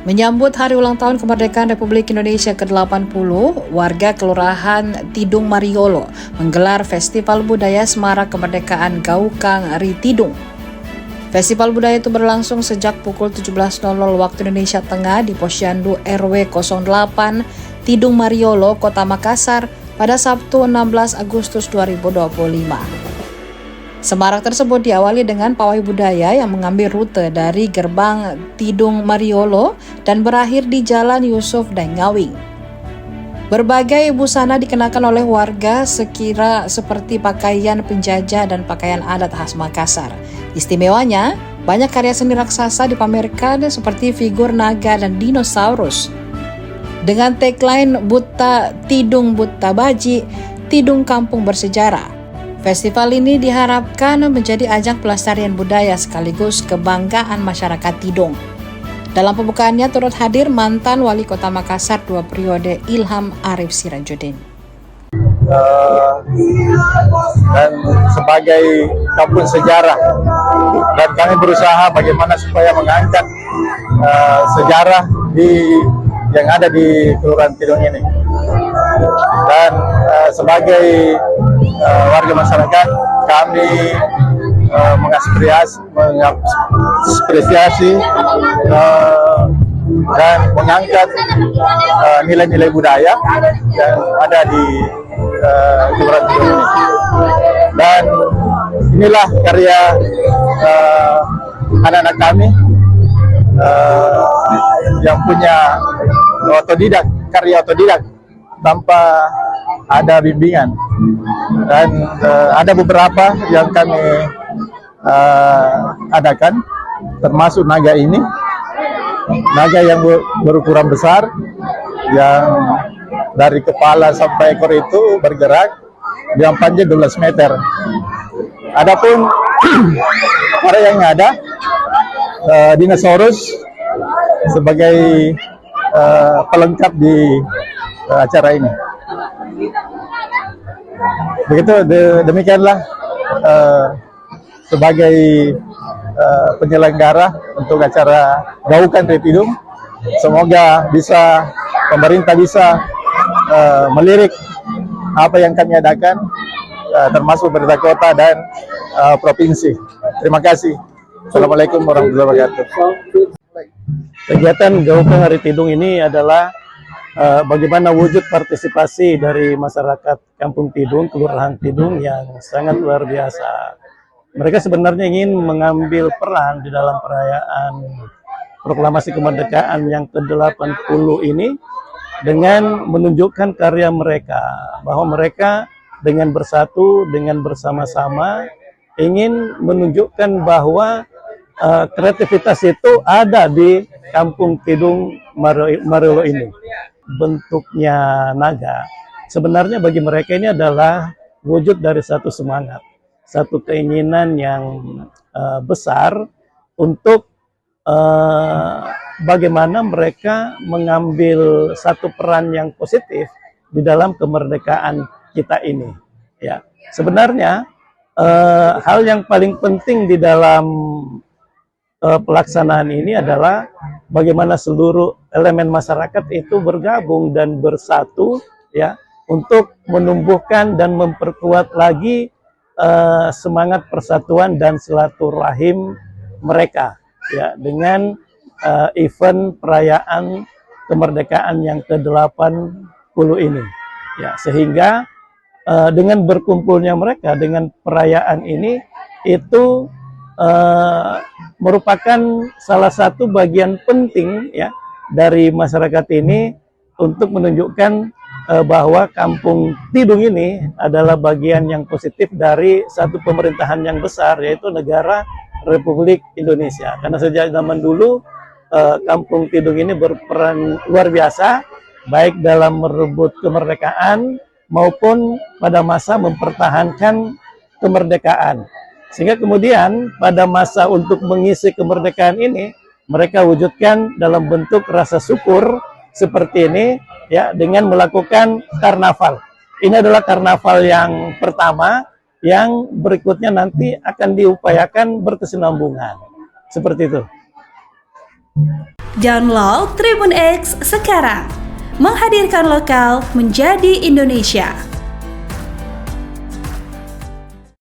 Menyambut hari ulang tahun kemerdekaan Republik Indonesia ke-80, warga Kelurahan Tidung Mariolo menggelar Festival Budaya Semarak Kemerdekaan Gaukang Ri Tidung. Festival budaya itu berlangsung sejak pukul 17.00 waktu Indonesia Tengah di Posyandu RW 08 Tidung Mariolo, Kota Makassar pada Sabtu 16 Agustus 2025. Semarak tersebut diawali dengan pawai budaya yang mengambil rute dari gerbang Tidung Mariolo dan berakhir di Jalan Yusuf Daengawing. Berbagai busana dikenakan oleh warga sekira seperti pakaian penjajah dan pakaian adat khas Makassar. Istimewanya, banyak karya seni raksasa dipamerkan seperti figur naga dan dinosaurus. Dengan tagline Buta Tidung Buta Baji, Tidung Kampung Bersejarah. Festival ini diharapkan menjadi ajang pelestarian budaya sekaligus kebanggaan masyarakat Tidung. Dalam pembukaannya turut hadir mantan Wali Kota Makassar 2 periode Ilham Arif Sirajuddin. Dan sebagai kampung sejarah, dan kami berusaha bagaimana supaya mengangkat sejarah yang ada di Kelurahan Tidung ini. Dan sebagai warga masyarakat, kami mengapresiasi dan mengangkat nilai-nilai budaya yang ada di Kelurahan Tidung ini. Dan inilah karya anak-anak kami yang punya karya otodidak tanpa ada bimbingan. Dan ada beberapa yang kami adakan, termasuk naga ini, naga yang berukuran besar, yang dari kepala sampai ekor itu bergerak, yang panjang 12 meter. Adapun karya yang ada, dinosaurus sebagai pelengkap di acara ini. Begitu, demikianlah sebagai penyelenggara untuk acara Gaukang Ri Tidung. Semoga pemerintah bisa melirik apa yang kami adakan, termasuk pemerintah kota dan provinsi. Terima kasih. Assalamualaikum warahmatullahi wabarakatuh. Kegiatan Gaukang Ri Tidung ini adalah bagaimana wujud partisipasi dari masyarakat Kampung Tidung, Kelurahan Tidung yang sangat luar biasa. Mereka sebenarnya ingin mengambil peran di dalam perayaan proklamasi kemerdekaan yang ke-80 ini dengan menunjukkan karya mereka, bahwa mereka dengan bersatu, dengan bersama-sama ingin menunjukkan bahwa kreativitas itu ada di Kampung Tidung Mariolo ini. Bentuknya naga, sebenarnya bagi mereka ini adalah wujud dari satu semangat, satu keinginan yang besar untuk bagaimana mereka mengambil satu peran yang positif di dalam kemerdekaan kita ini. Ya, sebenarnya hal yang paling penting di dalam pelaksanaan ini adalah bagaimana seluruh elemen masyarakat itu bergabung dan bersatu, ya, untuk menumbuhkan dan memperkuat lagi semangat persatuan dan silaturahim mereka, ya, dengan event perayaan kemerdekaan yang ke-80 ini, ya, sehingga dengan berkumpulnya mereka dengan perayaan ini itu merupakan salah satu bagian penting, ya, dari masyarakat ini untuk menunjukkan bahwa Kampung Tidung ini adalah bagian yang positif dari satu pemerintahan yang besar, yaitu negara Republik Indonesia. Karena sejak zaman dulu Kampung Tidung ini berperan luar biasa, baik dalam merebut kemerdekaan maupun pada masa mempertahankan kemerdekaan. Sehingga kemudian pada masa untuk mengisi kemerdekaan ini, mereka wujudkan dalam bentuk rasa syukur seperti ini, ya, dengan melakukan karnaval. Ini adalah karnaval yang pertama, yang berikutnya nanti akan diupayakan berkesinambungan. Seperti itu. Download Tribun X sekarang. Menghadirkan lokal menjadi Indonesia.